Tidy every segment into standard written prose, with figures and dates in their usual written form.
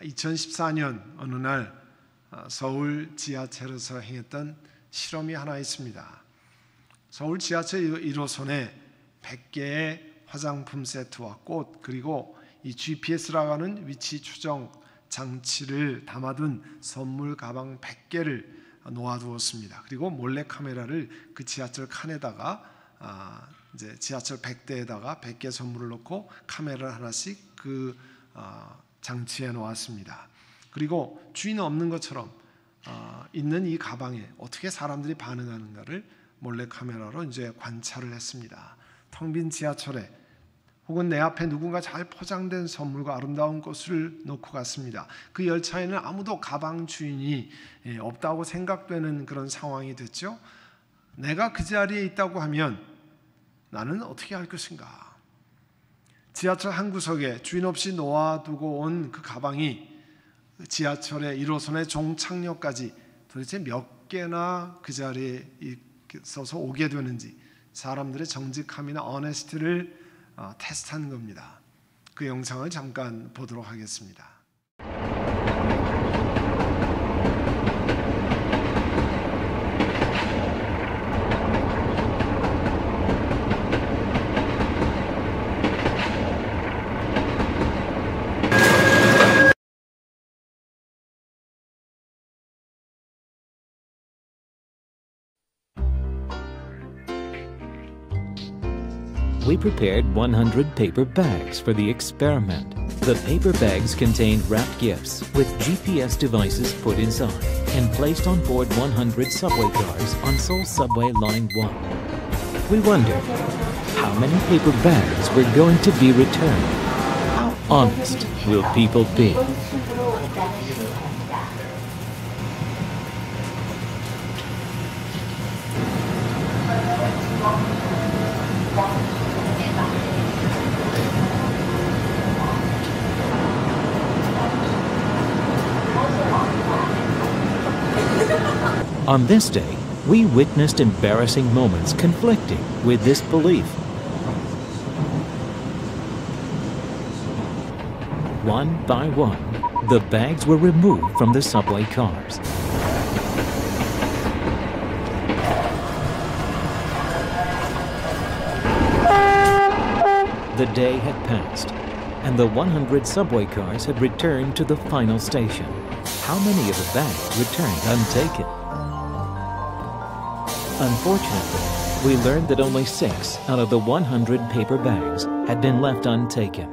2014년 어느 날 서울 지하철에서 행했던 실험이 하나 있습니다. 서울 지하철 1호선에 100개의 화장품 세트와 꽃, 그리고 이 GPS라고 하는 위치 추정 장치를 담아둔 선물 가방 100개를 놓아두었습니다. 그리고 몰래 카메라를 그 지하철 칸에다가 이제 지하철 100대에다가 100개 선물을 넣고 카메라를 하나씩 그 장치에 놓았습니다. 그리고 주인 없는 것처럼 있는 이 가방에 어떻게 사람들이 반응하는가를 몰래 카메라로 이제 관찰을 했습니다. 텅 빈 지하철에 혹은 내 앞에 누군가 잘 포장된 선물과 아름다운 꽃을 놓고 갔습니다. 그 열차에는 아무도 가방 주인이 없다고 생각되는 그런 상황이 됐죠. 내가 그 자리에 있다고 하면 나는 어떻게 할 것인가? 지하철 한 구석에 주인 없이 놓아두고 온 그 가방이 지하철의 1호선의 종착역까지 도대체 몇 개나 그 자리에 있어서 오게 되는지 사람들의 정직함이나 어네스티를 테스트하는 겁니다. 그 영상을 잠깐 보도록 하겠습니다. We prepared 100 paper bags for the experiment. The paper bags contained wrapped gifts with GPS devices put inside and placed on board 100 subway cars on Seoul Subway Line 1. We wondered, how many paper bags were going to be returned? How honest will people be? On this day, we witnessed embarrassing moments conflicting with this belief. One by one, the bags were removed from the subway cars. The day had passed, and the 100 subway cars had returned to the final station. How many of the bags returned untaken? Unfortunately, we learned that only 6 out of the 100 paper bags had been left untaken.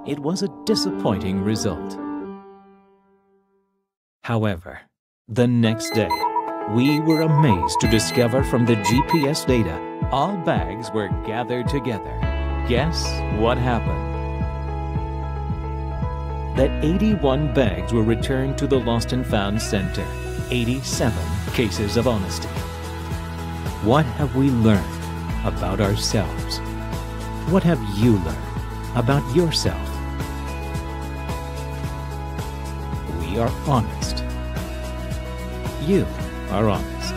It was a disappointing result. However, the next day, we were amazed to discover from the GPS data all bags were gathered together. Guess what happened? That 81 bags were returned to the Lost and Found Center. 87 cases of honesty. What have we learned about ourselves? What have you learned about yourself? We are honest. You are honest.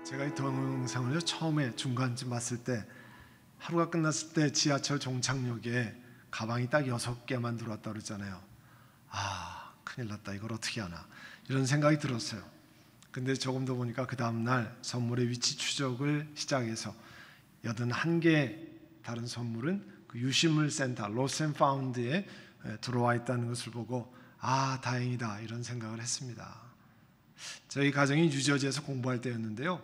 제가 이 동영상을 처음에 중간쯤 봤을 때 하루가 끝났을 때 지하철 종착역에 가방이 딱 6개만 들어왔다고 그랬잖아요. 큰일 났다. 이걸 어떻게 하나. 이런 생각이 들었어요. 근데 조금 더 보니까 그 다음날 선물의 위치 추적을 시작해서 81개 다른 선물은 그 유실물 센터 로스 앤 파운드에 들어와 있다는 것을 보고 다행이다 이런 생각을 했습니다. 저희 가정이 뉴저지에서 공부할 때였는데요.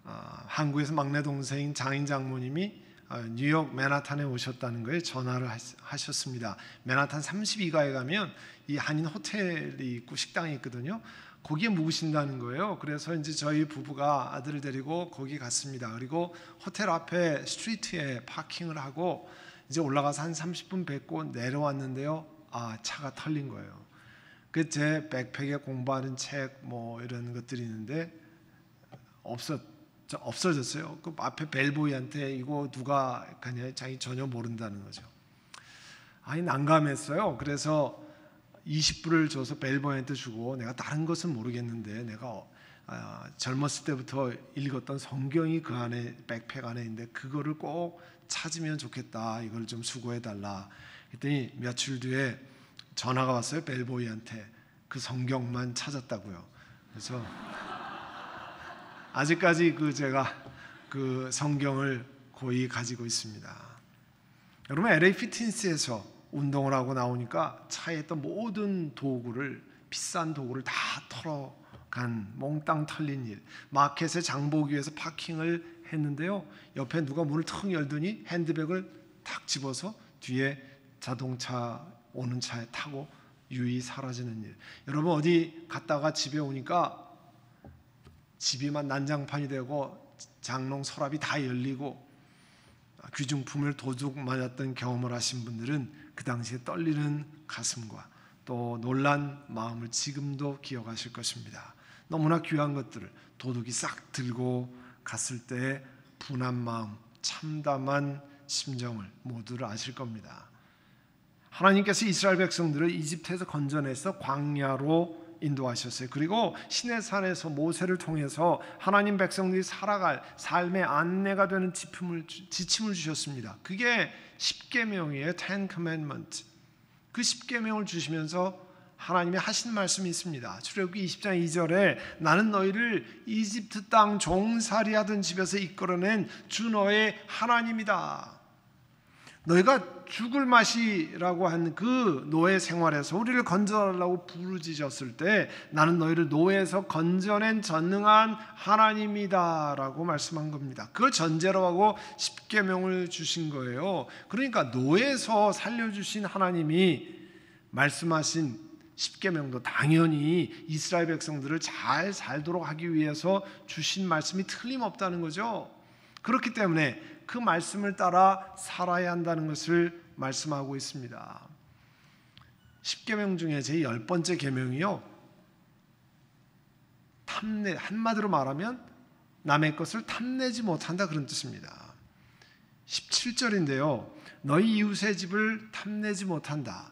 한국에서 막내 동생인 장인 장모님이 뉴욕 맨하탄에 오셨다는 거에 전화를 하셨습니다. 맨하탄 32가에 가면 이 한인 호텔이 있고 식당이 있거든요. 거기에 묵으신다는 거예요. 그래서 이제 저희 부부가 아들을 데리고 거기 갔습니다. 그리고 호텔 앞에 스트리트에 파킹을 하고 이제 올라가서 한 30분 뵙고 내려왔는데요. 차가 털린 거예요. 그 제 백팩에 공부하는 책 뭐 이런 것들이 있는데 없어졌어요. 그 앞에 벨보이한테 이거 누가 가냐 자기 전혀 모른다는 거죠. 난감했어요. 그래서 20불을 줘서 벨보이한테 주고 내가 다른 것은 모르겠는데 내가 젊었을 때부터 읽었던 성경이 그 안에 백팩 안에 있는데 그거를 꼭 찾으면 좋겠다. 이걸 좀 수고해달라. 그랬더니 며칠 뒤에 전화가 왔어요. 벨보이한테. 그 성경만 찾았다고요. 그래서 아직까지 제가 그 성경을 고이 가지고 있습니다. 여러분, LA 피트니스에서 운동을 하고 나오니까 차에 있던 모든 도구를, 비싼 도구를 다 털어간 몽땅 털린 일. 마켓에 장보기 위해서 파킹을 했는데요, 옆에 누가 문을 턱 열더니 핸드백을 탁 집어서 뒤에 자동차 오는 차에 타고 유이 사라지는 일. 여러분, 어디 갔다가 집에 오니까 집이만 난장판이 되고 장롱 서랍이 다 열리고 귀중품을 도둑 맞았던 경험을 하신 분들은 그 당시에 떨리는 가슴과 또 놀란 마음을 지금도 기억하실 것입니다. 너무나 귀한 것들을 도둑이 싹 들고 갔을 때의 분한 마음, 참담한 심정을 모두를 아실 겁니다. 하나님께서 이스라엘 백성들을 이집트에서 건져내서 광야로 인도하셨어요. 그리고 시내산에서 모세를 통해서 하나님 백성들이 살아갈 삶의 안내가 되는 지침을 주셨습니다. 그게 10계명이에요. Ten Commandments. 그 10계명을 주시면서 하나님이 하신 말씀이 있습니다. 출애굽기 20장 2절에 나는 너희를 이집트 땅 종살이하던 집에서 이끌어낸 주 너의 하나님이다. 너희가 죽을 맛이라고 한 그 노예 생활에서 우리를 건져달라고 부르짖었을 때 나는 너희를 노예에서 건져낸 전능한 하나님이다 라고 말씀한 겁니다. 그걸 전제로 하고 십계명을 주신 거예요. 그러니까 노예에서 살려주신 하나님이 말씀하신 십계명도 당연히 이스라엘 백성들을 잘 살도록 하기 위해서 주신 말씀이 틀림없다는 거죠. 그렇기 때문에 그 말씀을 따라 살아야 한다는 것을 말씀하고 있습니다. 10계명 중에 제 10번째 계명이요, 탐내, 한마디로 말하면 남의 것을 탐내지 못한다, 그런 뜻입니다. 17절인데요, 너희 이웃의 집을 탐내지 못한다.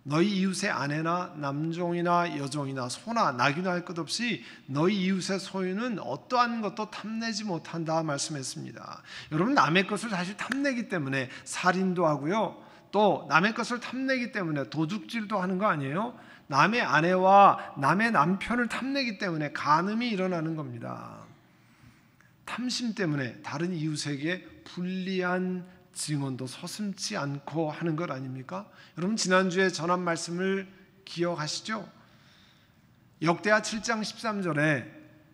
너희 이웃의 아내나 남종이나 여종이나 소나 낙이나 할 것 없이 너희 이웃의 소유는 어떠한 것도 탐내지 못한다 말씀했습니다. 여러분, 남의 것을 사실 탐내기 때문에 살인도 하고요, 또 남의 것을 탐내기 때문에 도둑질도 하는 거 아니에요? 남의 아내와 남의 남편을 탐내기 때문에 간음이 일어나는 겁니다. 탐심 때문에 다른 이웃에게 불리한 증언도 서슴지 않고 하는 것 아닙니까? 여러분, 지난주에 전한 말씀을 기억하시죠? 역대하 7장 13절에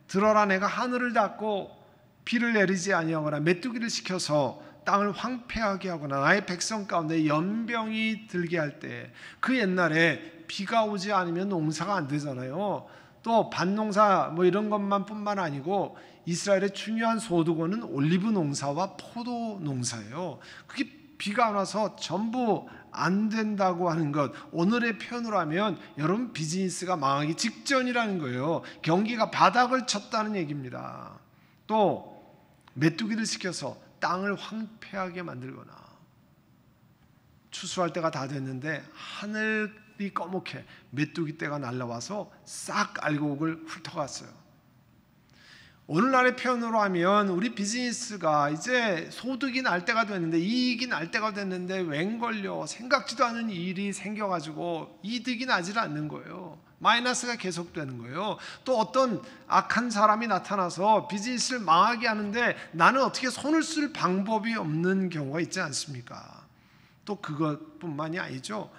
들어라, 내가 하늘을 닫고 비를 내리지 아니하거나 메뚜기를 시켜서 땅을 황폐하게 하거나 나의 백성 가운데 연병이 들게 할 때, 그 옛날에 비가 오지 않으면 농사가 안 되잖아요. 또 밭농사 이런 것만 뿐만 아니고 이스라엘의 중요한 소득원은 올리브 농사와 포도 농사예요. 그게 비가 안 와서 전부 안 된다고 하는 것, 오늘의 표현으로 하면 여러분 비즈니스가 망하기 직전이라는 거예요. 경기가 바닥을 쳤다는 얘기입니다. 또 메뚜기를 시켜서 땅을 황폐하게 만들거나, 추수할 때가 다 됐는데 하늘이 꺼멓게 메뚜기 떼가 날라와서 싹 알곡을 훑어갔어요. 오늘날의 표현으로 하면 우리 비즈니스가 이제 소득이 날 때가 됐는데, 이익이 날 때가 됐는데 웬걸요, 생각지도 않은 일이 생겨가지고 이득이 나질 않는 거예요. 마이너스가 계속되는 거예요. 또 어떤 악한 사람이 나타나서 비즈니스를 망하게 하는데 나는 어떻게 손을 쓸 방법이 없는 경우가 있지 않습니까? 또 그것뿐만이 아니죠.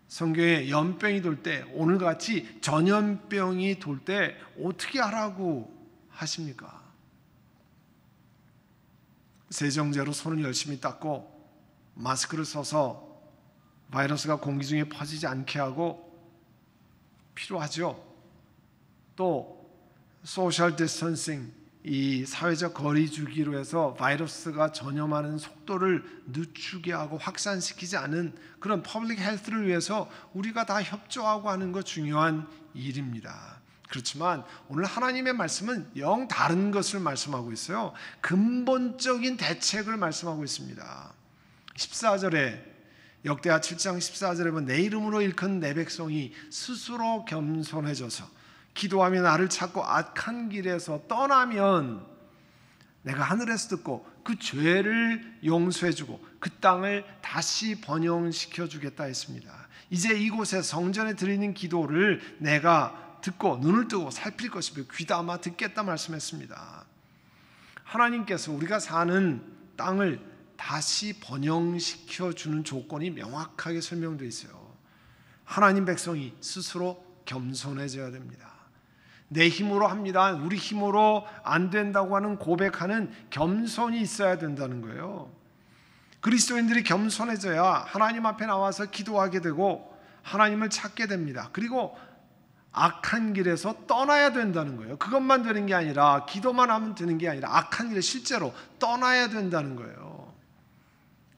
성경에 연병이 돌 때, 오늘같이 전염병이 돌 때 어떻게 하라고 하십니까? 세정제로 손을 열심히 닦고 마스크를 써서 바이러스가 공기 중에 퍼지지 않게 하고 필요하죠. 또 소셜 디스턴싱, 이 사회적 거리 두기로 해서 바이러스가 전염하는 속도를 늦추게 하고 확산시키지 않은 그런 퍼블릭 헬스를 위해서 우리가 다 협조하고 하는 거 중요한 일입니다. 그렇지만 오늘 하나님의 말씀은 영 다른 것을 말씀하고 있어요. 근본적인 대책을 말씀하고 있습니다. 14절에, 역대하 7장 14절에 보면 내 이름으로 일컫는 내 백성이 스스로 겸손해져서 기도하며 나를 찾고 악한 길에서 떠나면 내가 하늘에서 듣고 그 죄를 용서해주고 그 땅을 다시 번영시켜 주겠다 했습니다. 이제 이곳에 성전에 드리는 기도를 내가 듣고 눈을 뜨고 살필 것이며 귀담아 듣겠다 말씀했습니다. 하나님께서 우리가 사는 땅을 다시 번영시켜 주는 조건이 명확하게 설명되어 있어요. 하나님 백성이 스스로 겸손해져야 됩니다. 내 힘으로 합니다, 우리 힘으로 안 된다고 하는 고백하는 겸손이 있어야 된다는 거예요. 그리스도인들이 겸손해져야 하나님 앞에 나와서 기도하게 되고 하나님을 찾게 됩니다. 그리고 악한 길에서 떠나야 된다는 거예요. 그것만 되는 게 아니라, 기도만 하면 되는 게 아니라 악한 길에 실제로 떠나야 된다는 거예요.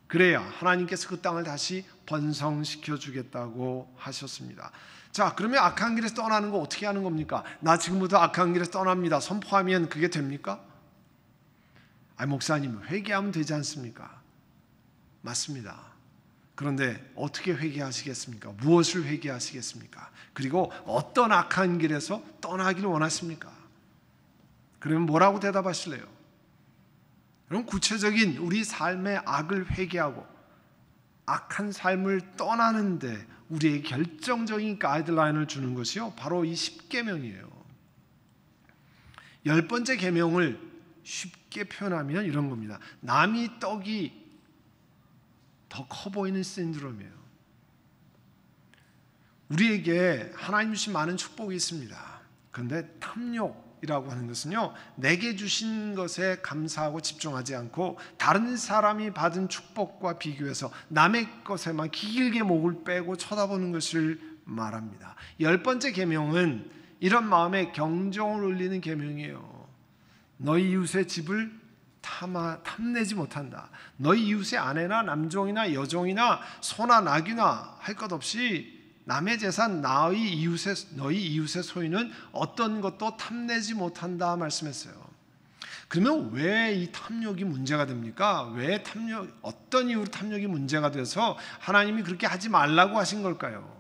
그래야 하나님께서 그 땅을 다시 번성시켜 주겠다고 하셨습니다. 자, 그러면 악한 길에서 떠나는 거 어떻게 하는 겁니까? 나 지금부터 악한 길에서 떠납니다 선포하면 그게 됩니까? 목사님, 회개하면 되지 않습니까? 맞습니다. 그런데 어떻게 회개하시겠습니까? 무엇을 회개하시겠습니까? 그리고 어떤 악한 길에서 떠나기를 원하십니까? 그러면 뭐라고 대답하실래요? 그럼 구체적인 우리 삶의 악을 회개하고 악한 삶을 떠나는데 우리에게 결정적인 가이드라인을 주는 것이요, 바로 이 10계명이에요. 10번째 계명을 쉽게 표현하면 이런 겁니다. 남이 떡이 더 커 보이는 신드롬이에요. 우리에게 하나님 주신 많은 축복이 있습니다. 그런데 탐욕이라고 하는 것은요, 내게 주신 것에 감사하고 집중하지 않고 다른 사람이 받은 축복과 비교해서 남의 것에만 길게 목을 빼고 쳐다보는 것을 말합니다. 10번째 계명은 이런 마음에 경종을 울리는 계명이에요. 너희 이웃의 집을 탐내지 못한다. 너희 이웃의 아내나 남종이나 여종이나 소나 낙이나 할 것 없이 남의 재산, 너희 이웃의 소유는 어떤 것도 탐내지 못한다 말씀했어요. 그러면 왜 이 탐욕이 문제가 됩니까? 왜 어떤 이유로 탐욕이 문제가 돼서 하나님이 그렇게 하지 말라고 하신 걸까요?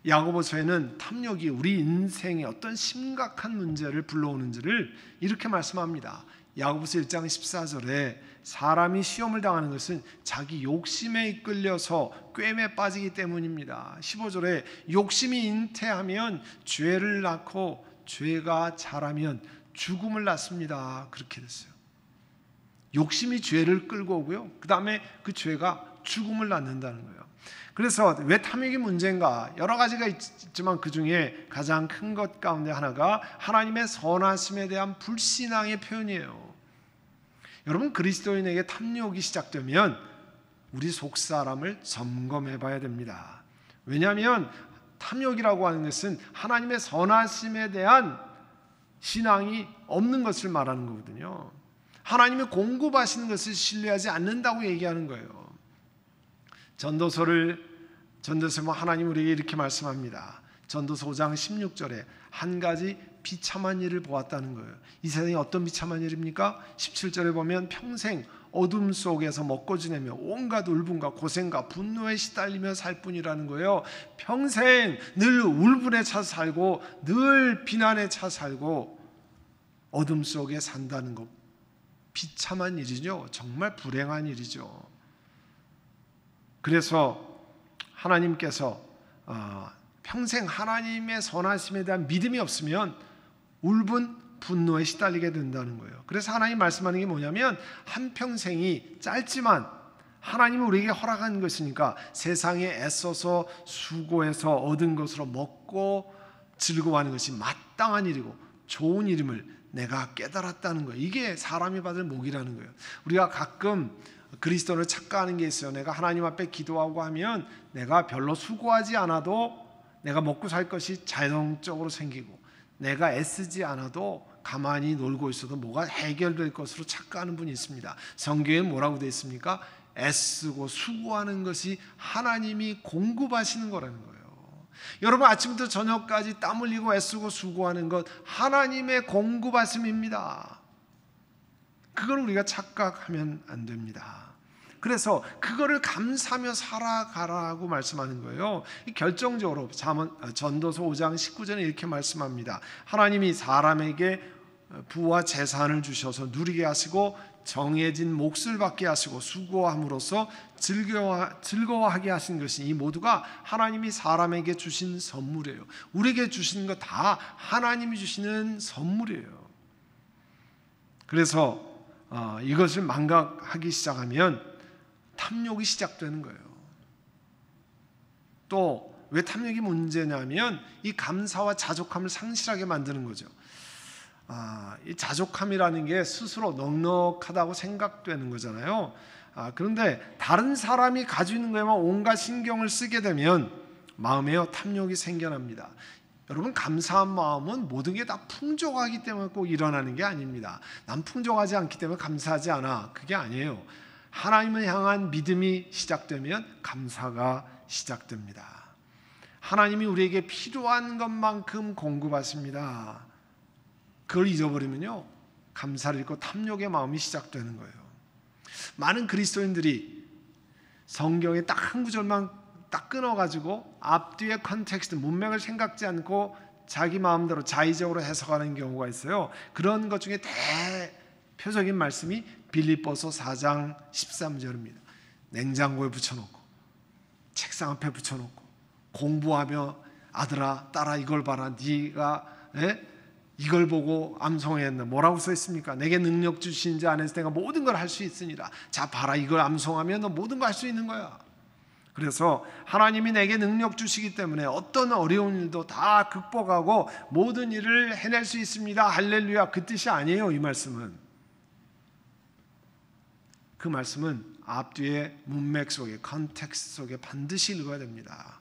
야고보서에는 탐욕이 우리 인생에 어떤 심각한 문제를 불러오는지를 이렇게 말씀합니다. 야고보서 1장 14절에 사람이 시험을 당하는 것은 자기 욕심에 이끌려서 꿰매 빠지기 때문입니다. 15절에 욕심이 잉태하면 죄를 낳고 죄가 자라면 죽음을 낳습니다. 그렇게 됐어요. 욕심이 죄를 끌고 오고요, 그 다음에 그 죄가 죽음을 낳는다는 거예요. 그래서 왜 탐욕이 문제인가? 여러 가지가 있지만 그 중에 가장 큰 것 가운데 하나가 하나님의 선하심에 대한 불신앙의 표현이에요. 여러분, 그리스도인에게 탐욕이 시작되면 우리 속사람을 점검해 봐야 됩니다. 왜냐하면 탐욕이라고 하는 것은 하나님의 선하심에 대한 신앙이 없는 것을 말하는 거거든요. 하나님이 공급하시는 것을 신뢰하지 않는다고 얘기하는 거예요. 전도서를 하나님 우리에게 이렇게 말씀합니다. 전도서 5장 16절에 한 가지 비참한 일을 보았다는 거예요. 이 세상에 어떤 비참한 일입니까? 17절에 보면 평생 어둠 속에서 먹고 지내며 온갖 울분과 고생과 분노에 시달리며 살 뿐이라는 거예요. 평생 늘 울분에 차 살고 늘 비난에 차 살고 어둠 속에 산다는 것, 비참한 일이죠. 정말 불행한 일이죠. 그래서 하나님께서 평생 하나님의 선하심에 대한 믿음이 없으면 울분, 분노에 시달리게 된다는 거예요. 그래서 하나님 말씀하는 게 뭐냐면 한평생이 짧지만 하나님이 우리에게 허락한 것이니까 세상에 애써서 수고해서 얻은 것으로 먹고 즐거워하는 것이 마땅한 일이고 좋은 일임을 내가 깨달았다는 거예요. 이게 사람이 받을 복이라는 거예요. 우리가 가끔 그리스도를 착각하는 게 있어요. 내가 하나님 앞에 기도하고 하면 내가 별로 수고하지 않아도 내가 먹고 살 것이 자동적으로 생기고 내가 애쓰지 않아도 가만히 놀고 있어도 뭐가 해결될 것으로 착각하는 분이 있습니다. 성경에 뭐라고 되어 있습니까? 애쓰고 수고하는 것이 하나님이 공급하시는 거라는 거예요. 여러분, 아침부터 저녁까지 땀 흘리고 애쓰고 수고하는 것 하나님의 공급하심입니다. 그걸 우리가 착각하면 안 됩니다. 그래서 그거를 감사하며 살아가라고 말씀하는 거예요. 결정적으로 전도서 5장 19절에 이렇게 말씀합니다. 하나님이 사람에게 부와 재산을 주셔서 누리게 하시고 정해진 몫을 받게 하시고 수고함으로써 즐거워하게 하신 것이, 이 모두가 하나님이 사람에게 주신 선물이에요. 우리에게 주신 거 다 하나님이 주시는 선물이에요. 그래서 이것을 망각하기 시작하면 탐욕이 시작되는 거예요. 또 왜 탐욕이 문제냐면 이 감사와 자족함을 상실하게 만드는 거죠. 이 자족함이라는 게 스스로 넉넉하다고 생각되는 거잖아요. 그런데 다른 사람이 가지고 있는 거에만 온갖 신경을 쓰게 되면 마음에요 탐욕이 생겨납니다. 여러분, 감사한 마음은 모든 게 다 풍족하기 때문에 꼭 일어나는 게 아닙니다. 난 풍족하지 않기 때문에 감사하지 않아, 그게 아니에요. 하나님을 향한 믿음이 시작되면 감사가 시작됩니다. 하나님이 우리에게 필요한 것만큼 공급하십니다. 그걸 잊어버리면요 감사를 잃고 탐욕의 마음이 시작되는 거예요. 많은 그리스도인들이 성경에 딱 한 구절만 딱 끊어가지고 앞뒤의 컨텍스트, 문맥을 생각지 않고 자기 마음대로 자의적으로 해석하는 경우가 있어요. 그런 것 중에 대표적인 말씀이 빌립보서 4장 13절입니다. 냉장고에 붙여놓고 책상 앞에 붙여놓고 공부하며 아들아 딸아 이걸 봐라, 네가 이걸 보고 암송했나. 뭐라고 써 있습니까? 내게 능력 주신 자 안에서 내가 모든 걸 할 수 있으니라. 자 봐라, 이걸 암송하면 너 모든 거 할 수 있는 거야. 그래서 하나님이 내게 능력 주시기 때문에 어떤 어려운 일도 다 극복하고 모든 일을 해낼 수 있습니다. 할렐루야. 그 뜻이 아니에요. 이 말씀은, 그 말씀은 앞뒤의 문맥 속에, 컨텍스트 속에 반드시 읽어야 됩니다.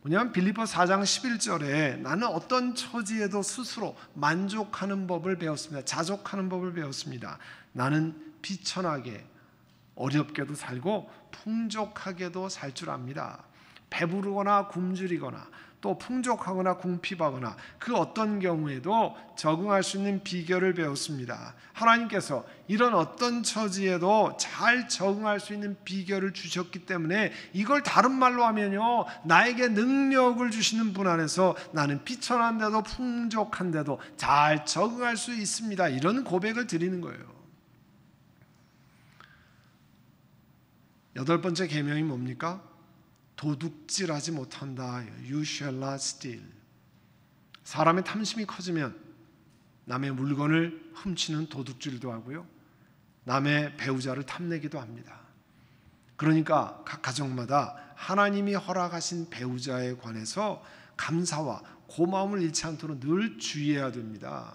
왜냐하면 빌립보 4장 11절에 나는 어떤 처지에도 스스로 만족하는 법을 배웠습니다. 자족하는 법을 배웠습니다. 나는 비천하게 어렵게도 살고 풍족하게도 살 줄 압니다. 배부르거나 굶주리거나 또 풍족하거나 궁핍하거나 그 어떤 경우에도 적응할 수 있는 비결을 배웠습니다. 하나님께서 이런 어떤 처지에도 잘 적응할 수 있는 비결을 주셨기 때문에 이걸 다른 말로 하면요 나에게 능력을 주시는 분 안에서 나는 비천한데도 풍족한데도 잘 적응할 수 있습니다. 이런 고백을 드리는 거예요. 8번째 계명이 뭡니까? 도둑질하지 못한다. You shall not steal. 사람의 탐심이 커지면 남의 물건을 훔치는 도둑질도 하고요, 남의 배우자를 탐내기도 합니다. 그러니까 각 가정마다 하나님이 허락하신 배우자에 관해서 감사와 고마움을 잃지 않도록 늘 주의해야 됩니다.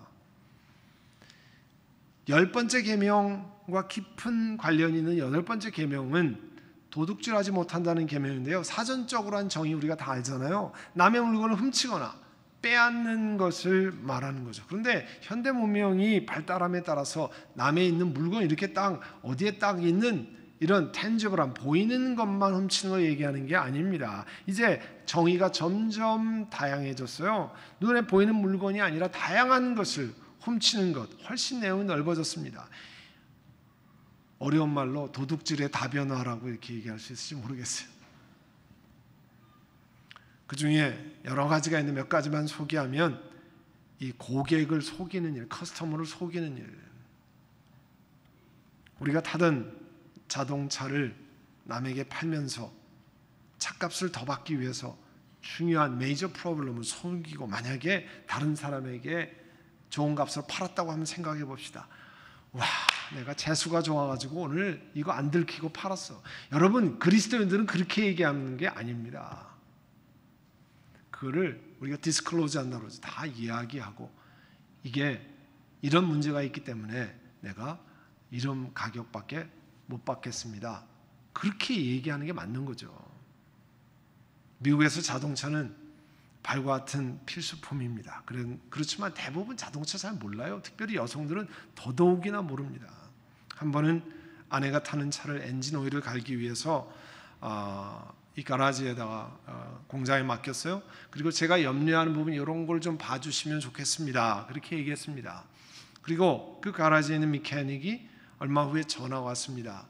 10번째 계명과 깊은 관련이 있는 8번째 계명은 도둑질하지 못한다는 계명인데요, 사전적으로 한 정의 우리가 다 알잖아요. 남의 물건을 훔치거나 빼앗는 것을 말하는 거죠. 그런데 현대 문명이 발달함에 따라서 남의 있는 물건, 이렇게 딱 어디에 딱 있는 이런 텐지블한 보이는 것만 훔치는 걸 얘기하는 게 아닙니다. 이제 정의가 점점 다양해졌어요. 눈에 보이는 물건이 아니라 다양한 것을 훔치는 것, 훨씬 내용이 넓어졌습니다. 어려운 말로 도둑질의 다변화라고 이렇게 얘기할 수 있을지 모르겠어요. 그 중에 여러 가지가 있는데 몇 가지만 소개하면, 이 고객을 속이는 일, 커스터머를 속이는 일. 우리가 타던 자동차를 남에게 팔면서 차값을 더 받기 위해서 중요한 메이저 프로블럼을 속이고, 만약에 다른 사람에게 좋은 값으로 팔았다고 한번 생각해 봅시다. 와, 내가 재수가 좋아가지고 오늘 이거 안 들키고 팔았어. 여러분, 그리스도인들은 그렇게 얘기하는 게 아닙니다. 그거를 우리가 디스클로즈 한다고 해서 다 이야기하고, 이게 이런 문제가 있기 때문에 내가 이런 가격밖에 못 받겠습니다. 그렇게 얘기하는 게 맞는 거죠. 미국에서 자동차는 발과 같은 필수품입니다. 그렇지만 대부분 자동차 잘 몰라요. 특별히 여성들은 더더욱이나 모릅니다. 한 번은 아내가 타는 차를 엔진 오일을 갈기 위해서 이 가라지에다가 공장에 맡겼어요. 그리고 제가 염려하는 부분 이런 걸 좀 봐주시면 좋겠습니다. 그렇게 얘기했습니다. 그리고 그 가라지에 있는 미케닉이 얼마 후에 전화가 왔습니다.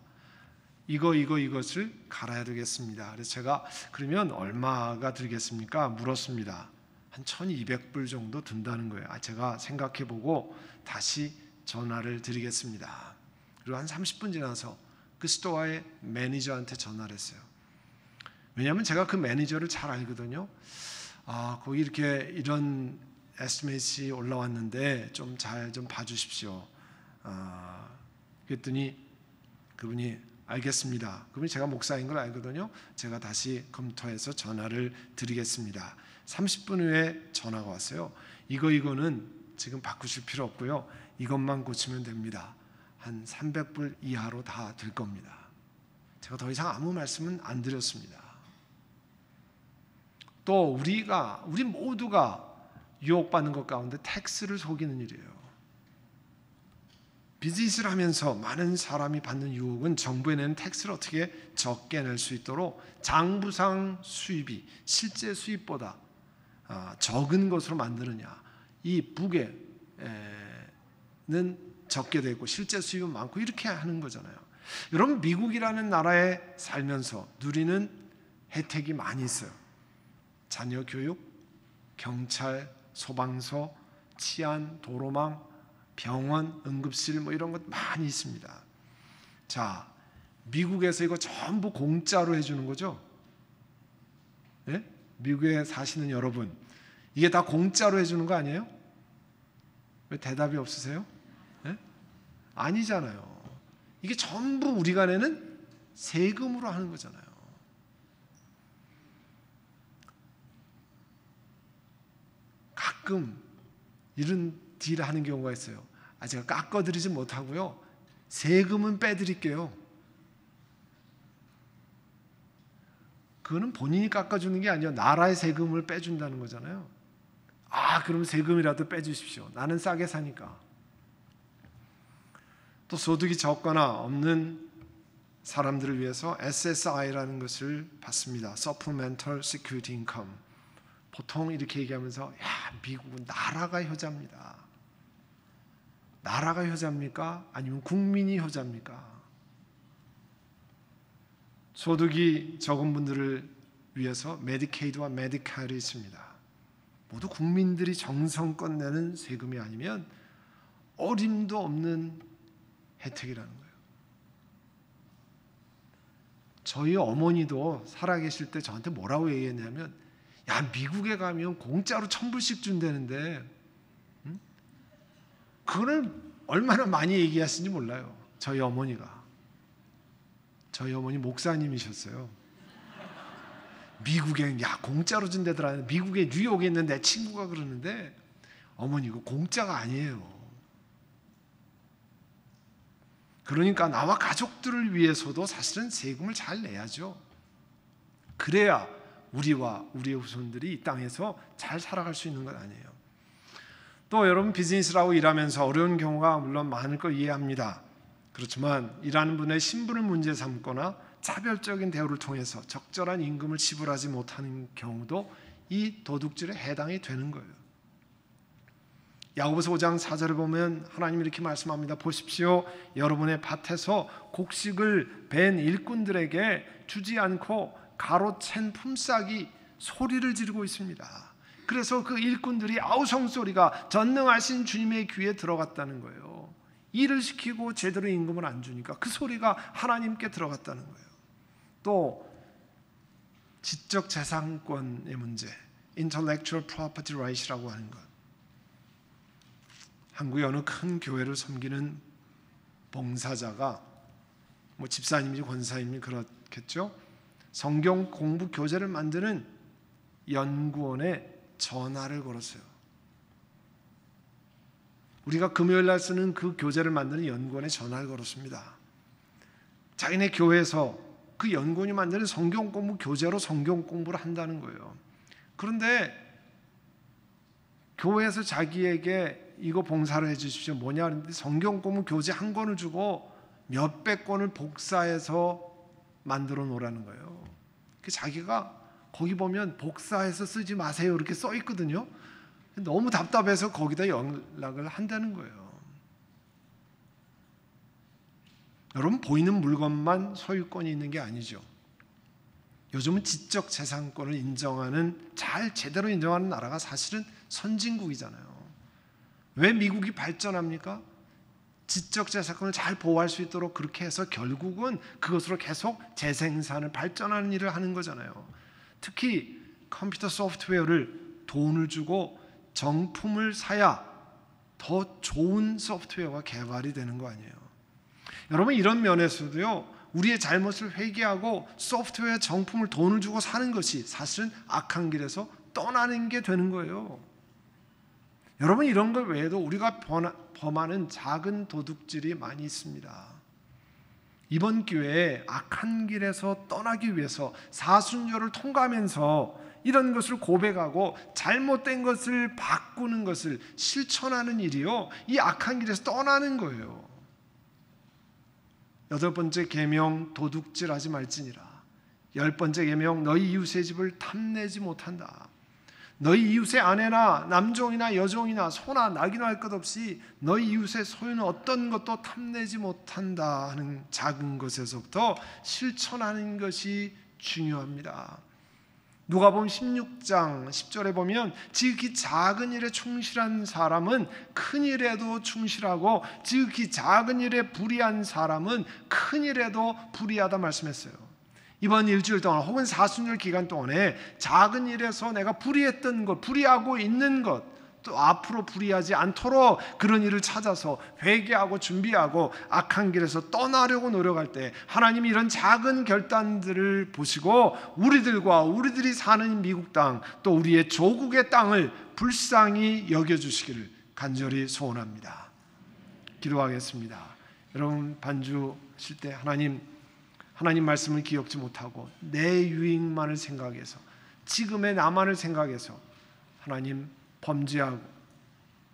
이것을 갈아야 되겠습니다. 그래서 제가 그러면 얼마가 들겠습니까? 물었습니다. 한 1200불 정도 든다는 거예요. 제가 생각해보고 다시 전화를 드리겠습니다. 그리고 한 30분 지나서 그 스토어의 매니저한테 전화를 했어요. 왜냐하면 제가 그 매니저를 잘 알거든요. 거기 이렇게 이런 에스티메이트가 올라왔는데 좀 잘 좀 봐주십시오. 그랬더니 그분이 알겠습니다. 그분이 제가 목사인 걸 알거든요. 제가 다시 검토해서 전화를 드리겠습니다. 30분 후에 전화가 왔어요. 이거는 지금 바꾸실 필요 없고요. 이것만 고치면 됩니다. 한 300불 이하로 다 될 겁니다. 제가 더 이상 아무 말씀은 안 드렸습니다. 또 우리 모두가 유혹받는 것 가운데 텍스를 속이는 일이에요. 비즈니스를 하면서 많은 사람이 받는 유혹은 정부에 내는 텍스를 어떻게 적게 낼 수 있도록 장부상 수입이 실제 수입보다 적은 것으로 만드느냐. 이 부계는 적게 되고 실제 수입은 많고 이렇게 하는 거잖아요. 여러분, 미국이라는 나라에 살면서 누리는 혜택이 많이 있어요. 자녀 교육, 경찰, 소방서, 치안, 도로망, 병원, 응급실 뭐 이런 것 많이 있습니다. 자, 미국에서 이거 전부 공짜로 해주는 거죠? 네? 미국에 사시는 여러분, 이게 다 공짜로 해주는 거 아니에요? 왜 대답이 없으세요? 네? 아니잖아요. 이게 전부 우리가 내는 세금으로 하는 거잖아요. 가끔 이런 딜을 하는 경우가 있어요. 제가 깎아드리지 못하고요, 세금은 빼드릴게요. 그거는 본인이 깎아주는 게 아니에요. 나라의 세금을 빼준다는 거잖아요. 그럼 세금이라도 빼주십시오. 나는 싸게 사니까. 또 소득이 적거나 없는 사람들을 위해서 SSI라는 것을 받습니다. Supplemental Security Income. 보통 이렇게 얘기하면서 미국은 나라가 효자입니다. 나라가 효자입니까? 아니면 국민이 효자입니까? 소득이 적은 분들을 위해서 메디케이드와 메디칼이 있습니다. 모두 국민들이 정성껏 내는 세금이 아니면 어림도 없는 혜택이라는 거예요. 저희 어머니도 살아계실 때 저한테 뭐라고 얘기했냐면, 미국에 가면 공짜로 1000불씩 준다는데, 그거를 얼마나 많이 얘기하시는지 몰라요. 저희 어머니가. 저희 어머니 목사님이셨어요. 미국에 공짜로 준다더라. 미국에 뉴욕에 있는 내 친구가 그러는데, 어머니 이거 공짜가 아니에요. 그러니까 나와 가족들을 위해서도 사실은 세금을 잘 내야죠. 그래야 우리와 우리의 후손들이 이 땅에서 잘 살아갈 수 있는 건 아니에요. 또 여러분, 비즈니스라고 일하면서 어려운 경우가 물론 많을 걸 이해합니다. 그렇지만 일하는 분의 신분을 문제 삼거나 차별적인 대우를 통해서 적절한 임금을 지불하지 못하는 경우도 이 도둑질에 해당이 되는 거예요. 야고보서 5장 4절을 보면 하나님이 이렇게 말씀합니다. 보십시오, 여러분의 밭에서 곡식을 벤 일꾼들에게 주지 않고 가로챈 품삯이 소리를 지르고 있습니다. 그래서 그 일꾼들이 아우성 소리가 전능하신 주님의 귀에 들어갔다는 거예요. 일을 시키고 제대로 임금을 안 주니까 그 소리가 하나님께 들어갔다는 거예요. 또 지적 재산권의 문제, intellectual property right이라고 하는 것. 한국의 어느 큰 교회를 섬기는 봉사자가, 집사님인지 권사님인지 그렇겠죠, 성경 공부 교재를 만드는 연구원에 전화를 걸었어요. 우리가 금요일 날 쓰는 그 교재를 만드는 연구원에 전화를 걸었습니다. 자기네 교회에서 그 연구원이 만드는 성경 공부 교재로 성경 공부를 한다는 거예요. 그런데 교회에서 자기에게 이거 봉사를 해주십시오. 뭐냐 그랬는데 성경 공부 교재 한 권을 주고 몇백 권을 복사해서 만들어 놓으라는 거예요. 자기가 거기 보면 복사해서 쓰지 마세요 이렇게 써 있거든요. 너무 답답해서 거기다 연락을 한다는 거예요. 여러분, 보이는 물건만 소유권이 있는 게 아니죠. 요즘은 지적 재산권을 인정하는, 잘 제대로 인정하는 나라가 사실은 선진국이잖아요. 왜 미국이 발전합니까? 지적 재산권을 잘 보호할 수 있도록 그렇게 해서 결국은 그것으로 계속 재생산을, 발전하는 일을 하는 거잖아요. 특히 컴퓨터 소프트웨어를 돈을 주고 정품을 사야 더 좋은 소프트웨어가 개발이 되는 거 아니에요. 여러분, 이런 면에서도요, 우리의 잘못을 회개하고 소프트웨어 정품을 돈을 주고 사는 것이 사실은 악한 길에서 떠나는 게 되는 거예요. 여러분, 이런 것 외에도 우리가 범하는 작은 도둑질이 많이 있습니다. 이번 기회에 악한 길에서 떠나기 위해서 사순절을 통과하면서 이런 것을 고백하고 잘못된 것을 바꾸는 것을 실천하는 일이요, 이 악한 길에서 떠나는 거예요. 8번째 계명, 도둑질하지 말지니라. 10번째 계명, 너희 이웃의 집을 탐내지 못한다. 너희 이웃의 아내나 남종이나 여종이나 소나 낙이나 할 것 없이 너희 이웃의 소유는 어떤 것도 탐내지 못한다 하는 작은 것에서부터 실천하는 것이 중요합니다. 누가복음 16장 10절에 보면 지극히 작은 일에 충실한 사람은 큰 일에도 충실하고 지극히 작은 일에 불의한 사람은 큰 일에도 불의하다 말씀했어요. 이번 일주일 동안 혹은 사순절 기간 동안에 작은 일에서 내가 불의했던 것, 불의하고 있는 것, 또 앞으로 불의하지 않도록 그런 일을 찾아서 회개하고 준비하고 악한 길에서 떠나려고 노력할 때 하나님이 이런 작은 결단들을 보시고 우리들과 우리들이 사는 미국 땅, 또 우리의 조국의 땅을 불쌍히 여겨주시기를 간절히 소원합니다. 기도하겠습니다. 여러분, 반주하실 때 하나님 말씀을 기억지 못하고 내 유익만을 생각해서, 지금의 나만을 생각해서 하나님 범죄하고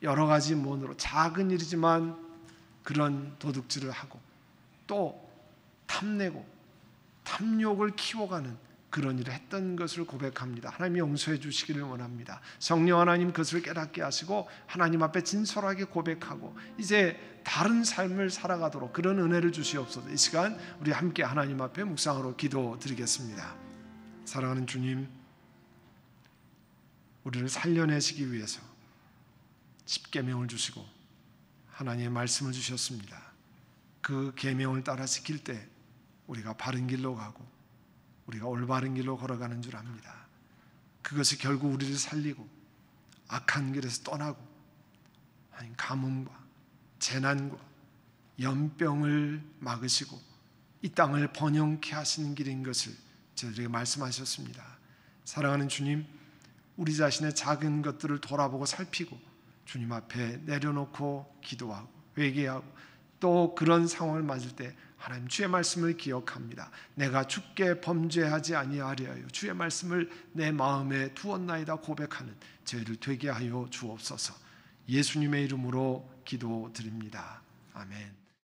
여러 가지 면으로 작은 일이지만 그런 도둑질을 하고 또 탐내고 탐욕을 키워가는 그런 일을 했던 것을 고백합니다. 하나님이 용서해 주시기를 원합니다. 성령 하나님 그것을 깨닫게 하시고 하나님 앞에 진솔하게 고백하고 이제 다른 삶을 살아가도록 그런 은혜를 주시옵소서. 이 시간 우리 함께 하나님 앞에 묵상으로 기도드리겠습니다. 사랑하는 주님, 우리를 살려내시기 위해서 십계명을 주시고 하나님의 말씀을 주셨습니다. 그 계명을 따라 지킬 때 우리가 바른 길로 가고 우리가 올바른 길로 걸어가는 줄 압니다. 그것이 결국 우리를 살리고 악한 길에서 떠나고 가뭄과 재난과 연병을 막으시고 이 땅을 번영케 하시는 길인 것을 저희에게 말씀하셨습니다. 사랑하는 주님, 우리 자신의 작은 것들을 돌아보고 살피고 주님 앞에 내려놓고 기도하고 회개하고 또 그런 상황을 맞을 때 하나님 주의 말씀을 기억합니다. 내가 주께 범죄하지 아니하리하여 주의 말씀을 내 마음에 두었나이다 고백하는 저희를 되게 하여 주옵소서. 예수님의 이름으로 기도드립니다. 아멘.